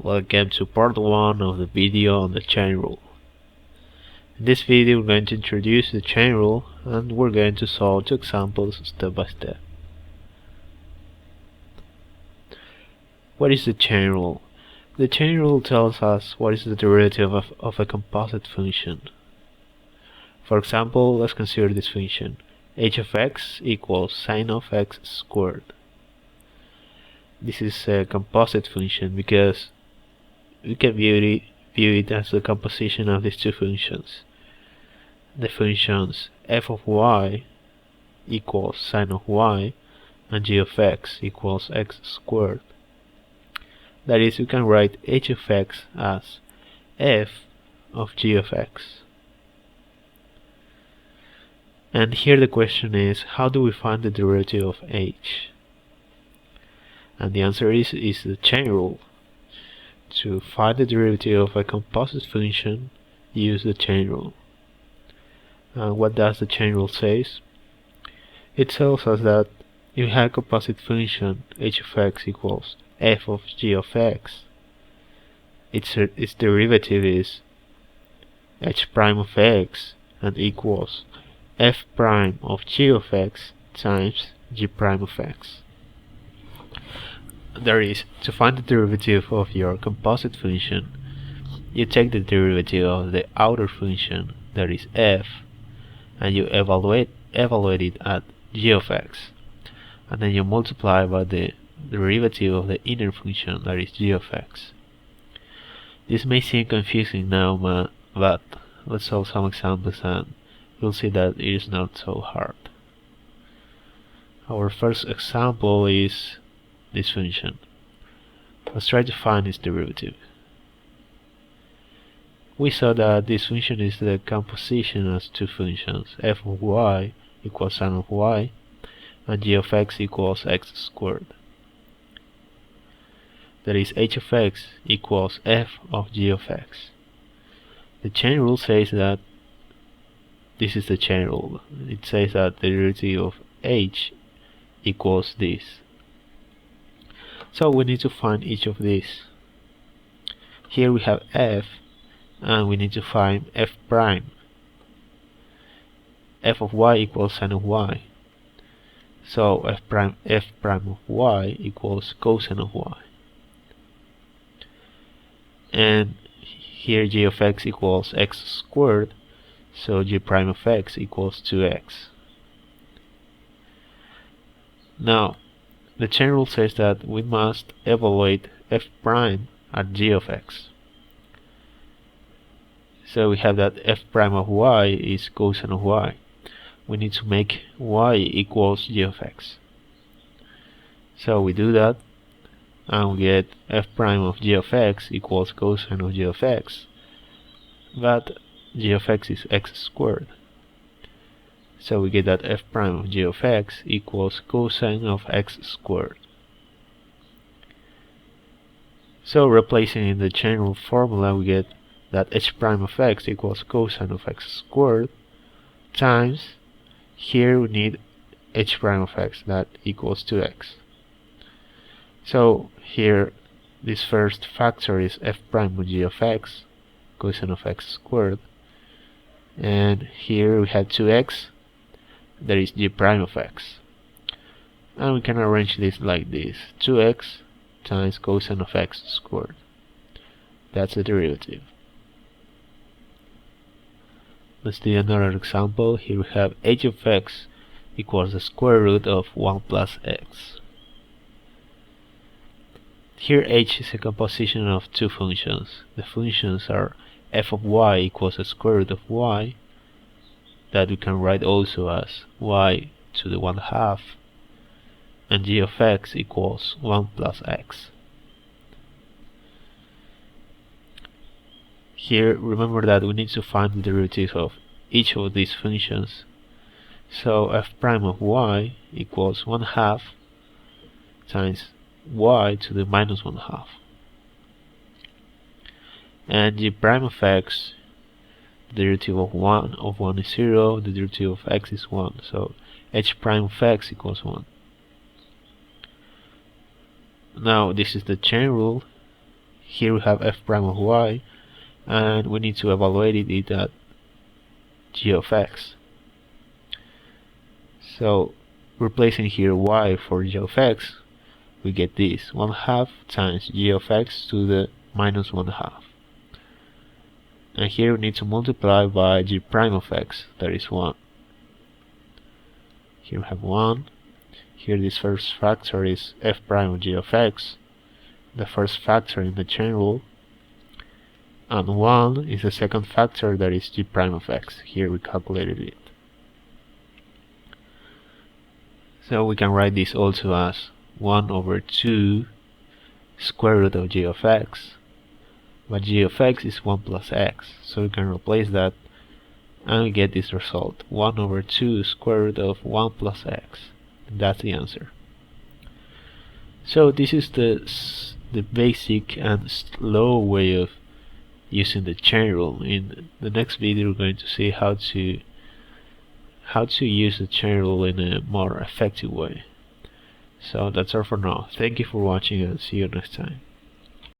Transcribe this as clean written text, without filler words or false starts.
Welcome to part 1 of the video on the chain rule. In this video we're going to introduce the chain rule and we're going to solve 2 examples step by step. What is the chain rule? The chain rule tells us what is the derivative of a composite function. For example, let's consider this function. h of x equals sine of x squared. This is a composite function because we can view it as the composition of these 2 functions. The functions f of y equals sine of y and g of x equals x squared. That is, we can write h of x as f of g of x. And here the question is, how do we find the derivative of h? And the answer is the chain rule. To find the derivative of a composite function, use the chain rule. What does the chain rule say? It tells us that if we have a composite function h of x equals f of g of x, its derivative is h prime of x and equals f prime of g of x times g prime of x. That is, to find the derivative of your composite function, you take the derivative of the outer function, that is f, and you evaluate it at g of x, and then you multiply by the derivative of the inner function, that is g of x. This may seem confusing now, but let's solve some examples and you'll see that it is not so hard. Our first example is this function. Let's try to find its derivative. We saw that this function is the composition of 2 functions, f of y equals sine of y and g of x equals x squared. That is, h of x equals f of g of x. The chain rule says that this is the chain rule. It says that the derivative of h equals this. So we need to find each of these. Here we have f, and we need to find f prime. F of y equals sine of y. So f prime of y equals cosine of y. And here g of x equals x squared, so g prime of x equals 2x. Now, the chain rule says that we must evaluate f prime at g of x. So we have that f prime of y is cosine of y. We need to make y equals g of x. So we do that, and we get f prime of g of x equals cosine of g of x. But g of x is x squared. So we get that f prime of g of x equals cosine of x squared. So replacing in the chain rule formula, we get that h prime of x equals cosine of x squared times, here we need h prime of x, that equals 2x. So here this first factor is f prime of g of x, cosine of x squared, and here we have 2x, that is g prime of x. And we can arrange this like this, 2x times cosine of x squared. That's the derivative. Let's do another example. Here we have h of x equals the square root of 1 plus x. Here h is a composition of 2 functions. The functions are f of y equals the square root of y, that we can write also as y to the 1/2, and g of x equals 1 plus x. Here remember that we need to find the derivative of each of these functions. So f prime of y equals 1/2 times y to the minus 1/2, and g prime of x, the derivative of 1 is 0, the derivative of x is 1, so h prime of x equals 1. Now this is the chain rule. here we have f prime of y, and we need to evaluate it at g of x. So replacing here y for g of x, we get this 1/2 times g of x to the minus 1/2. And here we need to multiply by g prime of x, that is 1. Here we have 1. Here this first factor is f prime of g of x, the first factor in the chain rule, and 1 is the second factor, that is g prime of x. Here we calculated it. So we can write this also as 1 over 2 square root of g of x, but g of x is 1 plus x, so we can replace that and we get this result, 1 over 2 square root of 1 plus x. That's the answer. So this is the basic and slow way of using the chain rule. In the next video we're going to see how to use the chain rule in a more effective way. So that's all for now. Thank you for watching and see you next time.